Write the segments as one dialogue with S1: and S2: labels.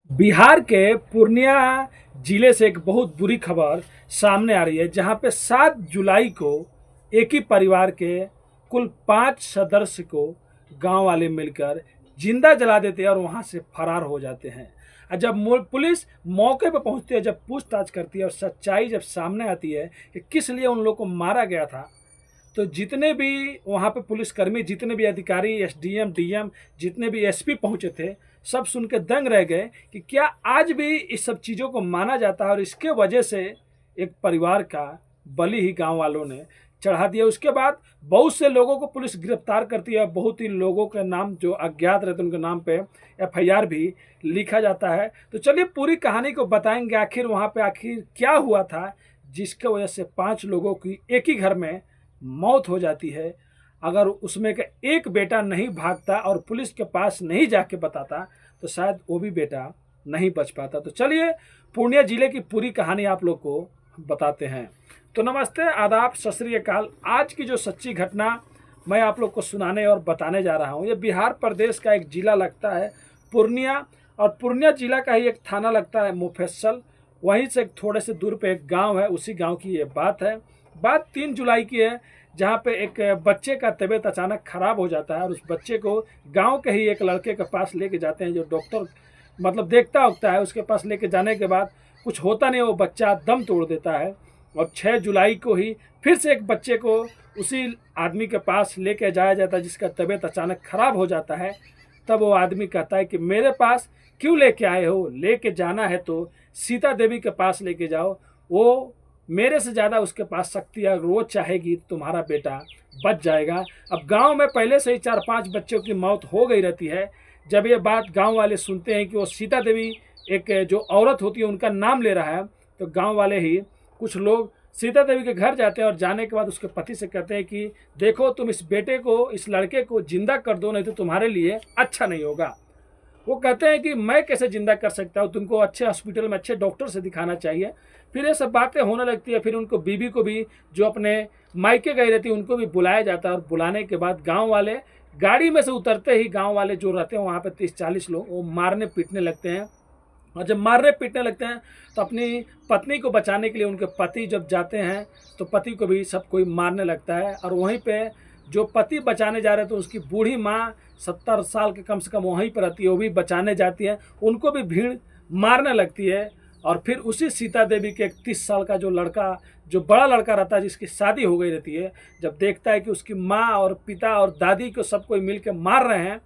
S1: बिहार के पूर्णिया जिले से एक बहुत बुरी खबर सामने आ रही है, जहां पे 7 जुलाई को एक ही परिवार के कुल 5 सदस्य को गांव वाले मिलकर जिंदा जला देते हैं और वहां से फरार हो जाते हैं। और जब पुलिस मौके पर पहुंचती है, जब पूछताछ करती है और सच्चाई जब सामने आती है कि किस लिए उन लोगों को मारा गया था, तो जितने भी वहाँ पे पुलिसकर्मी, जितने भी अधिकारी, एसडीएम, डीएम, जितने भी एसपी पहुँचे थे, सब सुन के दंग रह गए कि क्या आज भी इस सब चीज़ों को माना जाता है। और इसके वजह से एक परिवार का बलि ही गांव वालों ने चढ़ा दिया। उसके बाद बहुत से लोगों को पुलिस गिरफ्तार करती है, बहुत ही लोगों के नाम जो अज्ञात रहते हैं उनके नाम पे एफआईआर भी लिखा जाता है। तो चलिए पूरी कहानी को बताएंगे, आखिर वहाँ पे आखिर क्या हुआ था जिसके वजह से 5 लोगों की एक ही घर में मौत हो जाती है। अगर उसमें का एक बेटा नहीं भागता और पुलिस के पास नहीं जाके बताता तो शायद वो भी बेटा नहीं बच पाता। तो चलिए पूर्णिया जिले की पूरी कहानी आप लोग को बताते हैं। तो नमस्ते, आदाब, सत श्री अकाल। आज की जो सच्ची घटना मैं आप लोग को सुनाने और बताने जा रहा हूँ, ये बिहार प्रदेश का एक जिला लगता है पूर्णिया, और पूर्णिया जिला का ही एक थाना लगता है मुफस्सिल। वहीं से थोड़े से दूर पे एक गांव है, उसी गांव की ये बात है। बात 3 जुलाई की है, जहाँ पे एक बच्चे का तबीयत अचानक खराब हो जाता है और उस बच्चे को गांव के ही एक लड़के के पास लेके जाते हैं, जो डॉक्टर मतलब देखता उगता है। उसके पास लेके जाने के बाद कुछ होता नहीं, वो बच्चा दम तोड़ देता है। और 6 जुलाई को ही फिर से एक बच्चे को उसी आदमी के पास लेके जाया जाता है, जिसका तबीयत अचानक खराब हो जाता है। तब वो आदमी कहता है कि मेरे पास क्यों लेके आए हो, लेके जाना है तो सीता देवी के पास लेके जाओ, वो मेरे से ज़्यादा उसके पास शक्ति है, रोज चाहेगी तो तुम्हारा बेटा बच जाएगा। अब गांव में पहले से ही 4-5 बच्चों की मौत हो गई रहती है। जब ये बात गांव वाले सुनते हैं कि वो सीता देवी एक जो औरत होती है उनका नाम ले रहा है, तो गांव वाले ही कुछ लोग सीता देवी के घर जाते हैं और जाने के बाद उसके पति से कहते हैं कि देखो, तुम इस बेटे को, इस लड़के को जिंदा कर दो, नहीं तो तुम्हारे लिए अच्छा नहीं होगा। वो कहते हैं कि मैं कैसे जिंदा कर सकता हूँ, तुमको अच्छे हॉस्पिटल में अच्छे डॉक्टर से दिखाना चाहिए। फिर ये सब बातें होने लगती है। फिर उनको बीबी को भी, जो अपने मायके गई रहती है, उनको भी बुलाया जाता है। और बुलाने के बाद गांव वाले गाड़ी में से उतरते ही गांव वाले जो रहते हैं वहाँ पे 30-40 लोग, वो मारने पीटने लगते हैं। और जब मारने पीटने लगते हैं तो अपनी पत्नी को बचाने के लिए उनके पति जब जाते हैं तो पति को भी सब कोई मारने लगता है। और वहीं पे जो पति बचाने जा रहे थे, उसकी बूढ़ी माँ 70 साल के कम से कम वहीं पर रहती है, वो भी बचाने जाती है, उनको भी भीड़ मारने लगती है। और फिर उसी सीता देवी के 31 साल का जो लड़का, जो बड़ा लड़का रहता है, जिसकी शादी हो गई रहती है, जब देखता है कि उसकी माँ और पिता और दादी को सब कोई मिल के मार रहे हैं,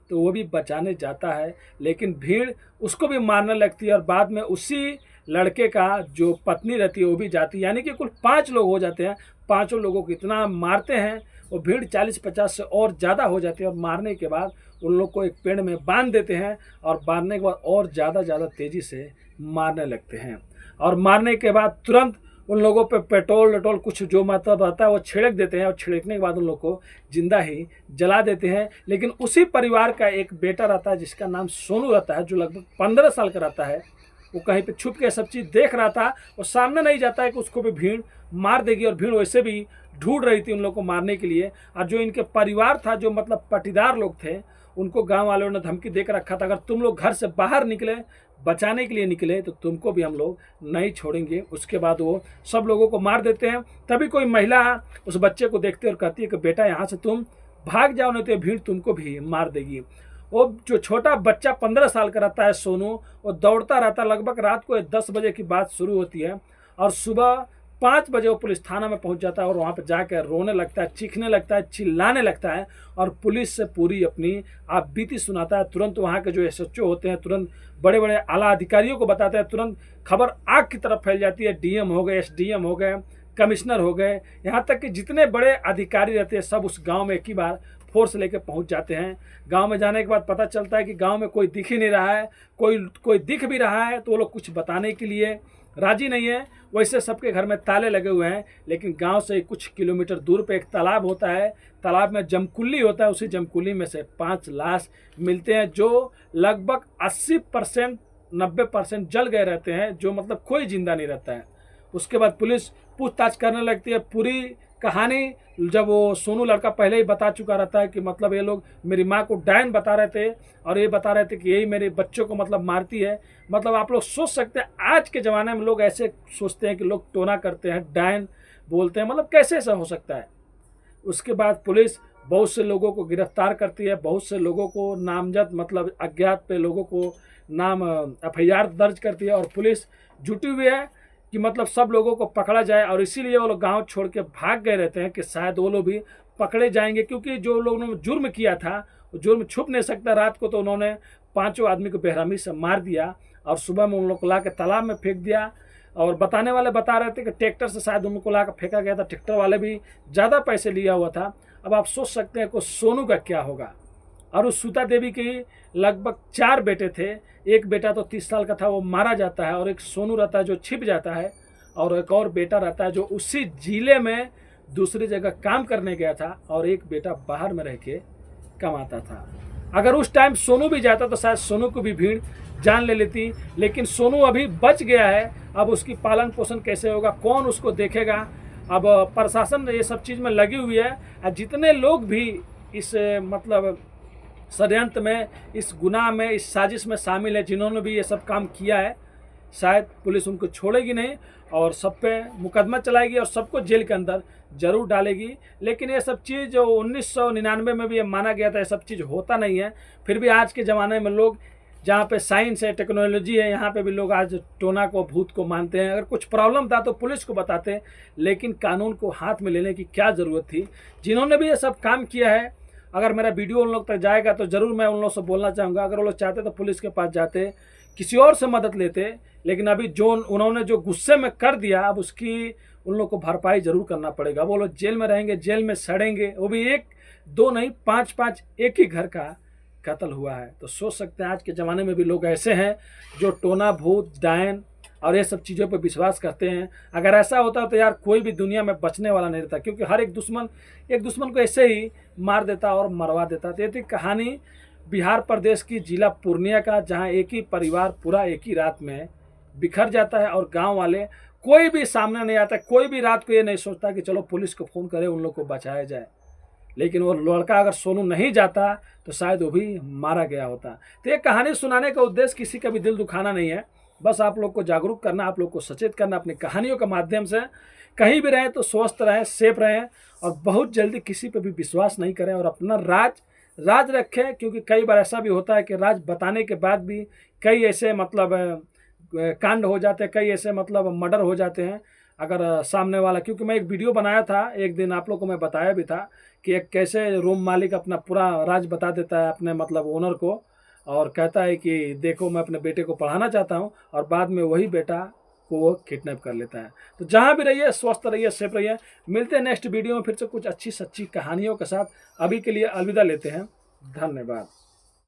S1: तो वो भी बचाने जाता है। लेकिन भीड़ उसको भी मारने लगती है और बाद में उसी लड़के का जो पत्नी रहती है वो भी जाती है। यानी कि कुल 5 लोग हो जाते हैं। पाँचों लोगों को इतना मारते हैं, वो भीड़ 40-50 से और ज़्यादा हो जाती है। और मारने के बाद उन लोग को एक पेड़ में बांध देते हैं और बांधने के बाद और ज़्यादा तेज़ी से मारने लगते हैं। और मारने के बाद तुरंत उन लोगों पे पेट्रोल वेट्रोल कुछ जो मतलब रहता है वो छिड़क देते हैं, और छिड़कने के बाद उन लोग को जिंदा ही जला देते हैं। लेकिन उसी परिवार का एक बेटा रहता है जिसका नाम सोनू रहता है, जो लगभग 15 साल का रहता है। वो कहीं पे छुप के सब चीज़ देख रहा था, वो सामने नहीं जाता है कि उसको भी भीड़ मार देगी। और भीड़ वैसे भी ढूंढ रही थी उन लोग को मारने के लिए। और जो इनके परिवार था, जो मतलब पटीदार लोग थे, उनको गांव वालों ने धमकी दे कर रखा था, अगर तुम लोग घर से बाहर निकले, बचाने के लिए निकले, तो तुमको भी हम लोग नहीं छोड़ेंगे। उसके बाद वो सब लोगों को मार देते हैं। तभी कोई महिला उस बच्चे को देखती है और कहती है कि बेटा यहाँ से तुम भाग जाओ, नहीं तो भीड़ तुमको भी मार देगी। वो जो छोटा बच्चा 15 साल का रहता है सोनू, वो दौड़ता रहता है। लगभग रात को 10 बजे की बात शुरू होती है और सुबह 5 बजे वो पुलिस थाना में पहुंच जाता है और वहाँ पर जाकर रोने लगता है, चीखने लगता है, चिल्लाने लगता है और पुलिस से पूरी अपनी आप बीती सुनाता है। तुरंत वहाँ के जो एसएचओ होते हैं, तुरंत बड़े बड़े आला अधिकारियों को बताते हैं। तुरंत खबर आग की तरफ फैल जाती है। डीएम हो गए, एसडीएम हो गए, कमिश्नर हो गए, यहाँ तक कि जितने बड़े अधिकारी रहते हैं सब उस गाँव में एक ही बार फोर्स लेके पहुंच जाते हैं। गांव में जाने के बाद पता चलता है कि गांव में कोई दिख ही नहीं रहा है। कोई दिख भी रहा है तो वो लोग कुछ बताने के लिए राजी नहीं है। वैसे सबके घर में ताले लगे हुए हैं, लेकिन गांव से कुछ किलोमीटर दूर पे एक तालाब होता है। तालाब में जमकुल्ली होता है, उसी जमकुल्ली में से 5 लाश मिलते हैं, जो लगभग 80% 90% जल गए रहते हैं, जो मतलब कोई जिंदा नहीं रहता है। उसके बाद पुलिस पूछताछ करने लगती है। पूरी कहानी जब वो सोनू लड़का पहले ही बता चुका रहता है कि मतलब ये लोग मेरी माँ को डायन बता रहे थे और ये बता रहे थे कि यही मेरे बच्चों को मतलब मारती है। मतलब आप लोग सोच सकते हैं आज के ज़माने में लोग ऐसे सोचते हैं कि लोग टोना करते हैं, डायन बोलते हैं, मतलब कैसे ऐसा हो सकता है। उसके बाद पुलिस बहुत से लोगों को गिरफ्तार करती है, बहुत से लोगों को नामजद मतलब अज्ञात पे लोगों को नाम FIR दर्ज करती है और पुलिस जुटी हुई है कि मतलब सब लोगों को पकड़ा जाए। और इसीलिए वो लोग गांव छोड़ के भाग गए रहते हैं कि शायद वो लोग भी पकड़े जाएंगे, क्योंकि जो लोगों ने जुर्म किया था वो जुर्म छुप नहीं सकता। रात को तो उन्होंने 5 आदमी को बेरहमी से मार दिया और सुबह में उन लोग को ला के तालाब में फेंक दिया। और बताने वाले बता रहे थे कि ट्रैक्टर से शायद उनको ला कर फेंका गया था, ट्रैक्टर वाले भी ज़्यादा पैसे लिया हुआ था। अब आप सोच सकते हैं कि सोनू का क्या होगा। और उस सूता देवी के लगभग 4 बेटे थे, एक बेटा तो 30 साल का था, वो मारा जाता है, और एक सोनू रहता है जो छिप जाता है, और एक और बेटा रहता है जो उसी जिले में दूसरी जगह काम करने गया था, और एक बेटा बाहर में रह के कमाता था। अगर उस टाइम सोनू भी जाता तो शायद सोनू को भी भीड़ जान ले लेती, लेकिन सोनू अभी बच गया है। अब उसकी पालन पोषण कैसे होगा, कौन उसको देखेगा। अब प्रशासन ये सब चीज़ में लगी हुई है। जितने लोग भी इस मतलब षड्यंत्र में, इस गुनाह में, इस साजिश में शामिल है, जिन्होंने भी ये सब काम किया है, शायद पुलिस उनको छोड़ेगी नहीं और सब पे मुकदमा चलाएगी और सबको जेल के अंदर जरूर डालेगी। लेकिन ये सब चीज़ जो 1999 में भी ये माना गया था, ये सब चीज़ होता नहीं है। फिर भी आज के ज़माने में लोग, जहाँ पे साइंस है, टेक्नोलॉजी है, यहाँ पे भी लोग आज टोना को, भूत को मानते हैं। अगर कुछ प्रॉब्लम था तो पुलिस को बताते, लेकिन कानून को हाथ में लेने की क्या ज़रूरत थी। जिन्होंने भी ये सब काम किया है, अगर मेरा वीडियो उन लोग तक जाएगा तो ज़रूर मैं उन लोग से बोलना चाहूँगा, अगर वो लोग चाहते तो पुलिस के पास जाते, किसी और से मदद लेते। लेकिन अभी जो उन्होंने जो गुस्से में कर दिया, अब उसकी उन लोग को भरपाई जरूर करना पड़ेगा। वो लोग जेल में रहेंगे, जेल में सड़ेंगे, वो भी 1 2 नहीं 5 एक ही घर का कत्ल हुआ है। तो सोच सकते हैं आज के ज़माने में भी लोग ऐसे हैं जो टोना, भूत, डायन और ये सब चीज़ों पर विश्वास करते हैं। अगर ऐसा होता तो यार कोई भी दुनिया में बचने वाला नहीं रहता, क्योंकि हर एक दुश्मन को ऐसे ही मार देता और मरवा देता। तो ये थी कहानी बिहार प्रदेश की जिला पूर्णिया का, जहाँ एक ही परिवार पूरा एक ही रात में बिखर जाता है और गांव वाले कोई भी सामने नहीं आता। कोई भी रात को ये नहीं सोचता कि चलो पुलिस को फ़ोन करें, उन लोग को बचाया जाए। लेकिन वो लड़का अगर सोनू नहीं जाता तो शायद वो भी मारा गया होता। तो ये कहानी सुनाने का उद्देश्य किसी का भी दिल दुखाना नहीं है, बस आप लोग को जागरूक करना, आप लोग को सचेत करना। अपनी कहानियों के माध्यम से कहीं भी रहें तो स्वस्थ रहें, सेफ रहें, और बहुत जल्दी किसी पर भी विश्वास नहीं करें, और अपना राज रखें। क्योंकि कई बार ऐसा भी होता है कि राज बताने के बाद भी कई ऐसे मतलब कांड हो जाते हैं, कई ऐसे मतलब मर्डर हो जाते हैं। अगर सामने वाला, क्योंकि मैं एक वीडियो बनाया था एक दिन, आप लोग को मैं बताया भी था कि एक कैसे रूम मालिक अपना पूरा राज बता देता है अपने मतलब ओनर को, और कहता है कि देखो मैं अपने बेटे को पढ़ाना चाहता हूँ, और बाद में वही बेटा को वो किडनैप कर लेता है। तो जहाँ भी रहिए स्वस्थ रहिए, सेफ रहिए। मिलते हैं नेक्स्ट वीडियो में फिर से कुछ अच्छी सच्ची कहानियों के साथ। अभी के लिए अलविदा लेते हैं, धन्यवाद।